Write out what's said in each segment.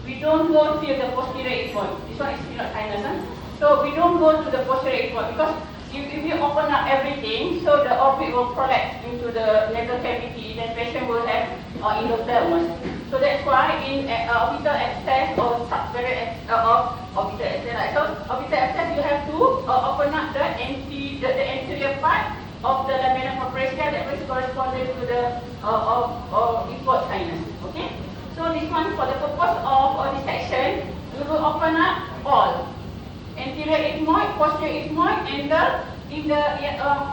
we don't go till the posterior ethmoid. This one is still not sinus. So we don't go to the posterior ethmoid because if you open up everything, so the orbit will collapse into the nasal cavity, then patient will have endothermus. So that's why in orbital abscess or subperiod orbital abscess, right? So orbital abscess, you have to open up the anterior part of the lamina proprasia that is corresponding to the ethmoid sinus. Okay. So this one, for the purpose of dissection, we will open up all anterior ethmoid, posterior ethmoid, and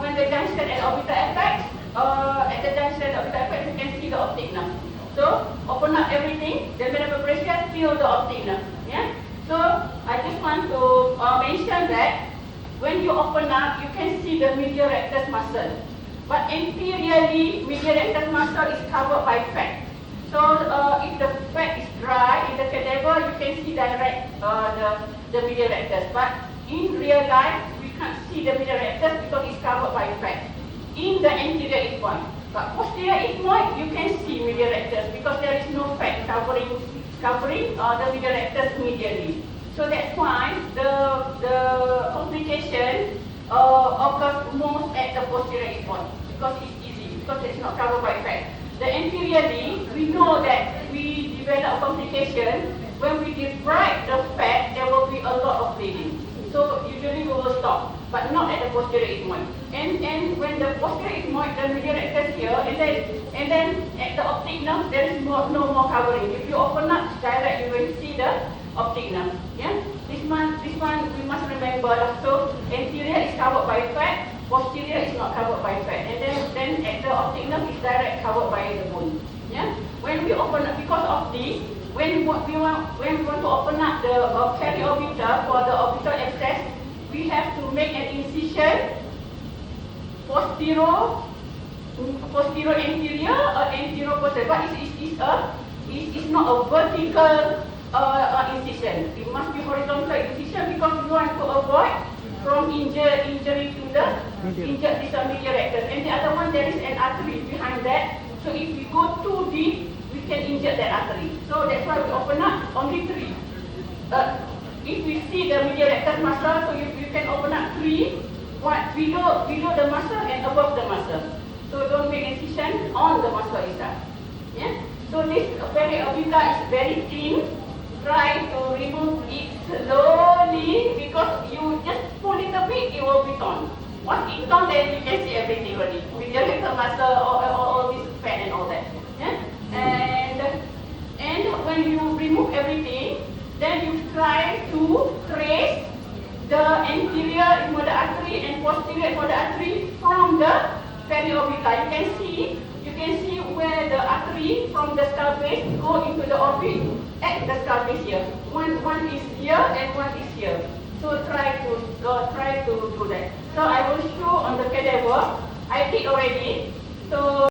when the junction and orbital apex, at the junction and orbital apex, you can see the optic nerve. So open up everything, the lamina proprasia till the optic nerve. Yeah. So I just want to mention that when you open up, you can see the medial rectus muscle, but anteriorly, medial rectus muscle is covered by fat. So if the fat is dry in the cadaver, you can see direct the medial rectus. But in real life, we can't see the medial rectus because it's covered by fat in the anterior ethmoid. But posterior ethmoid, you can see medial rectus because there is no fat covering the medial rectus medially. So that's why the complication occurs most at the posterior ethmoid because it's easy, because it's not covered by fat. The anteriorly, we know that we develop complication when we debride the fat, there will be a lot of bleeding. So usually we will stop, but not at the posterior ethmoid. And when the posterior ethmoid, the medial rectus here, and then at the optic nerve, there is no more covering. If you open up direct, you will see the optic nerve. Yeah. This one we must remember. So anterior is covered by fat. Posterior is not covered by fat, and then at the optic nerve is direct covered by the bone. Yeah. When we open up, because of this, when we want to open up the periorbital for the orbital abscess, we have to make an incision posterior anterior or anterior posterior. But it's not a vertical incision. It must be horizontal incision because we want to avoid from injury to the injured medial rectus. And the other one, there is an artery behind that. So if we go too deep, we can injure that artery. So that's why we open up only 3. If we see the medial rectus muscle, so you can open up 3, one below the muscle and above the muscle. So don't make incision on the muscle itself. Yeah. So this periorbital is very thin. Try to remove it slowly because you just pull it a bit, it will be torn. Once it's torn, then you can see everything already. With your rectal muscle, all this fat and all that. Yeah? And when you remove everything, then you try to trace the anterior ethmoid artery and posterior ethmoid artery from the periorbital. You can see where the artery from the skull base go into the orbit at the skull base here. One is here and one is here. So try to do that. So I will show on the cadaver. I did already. So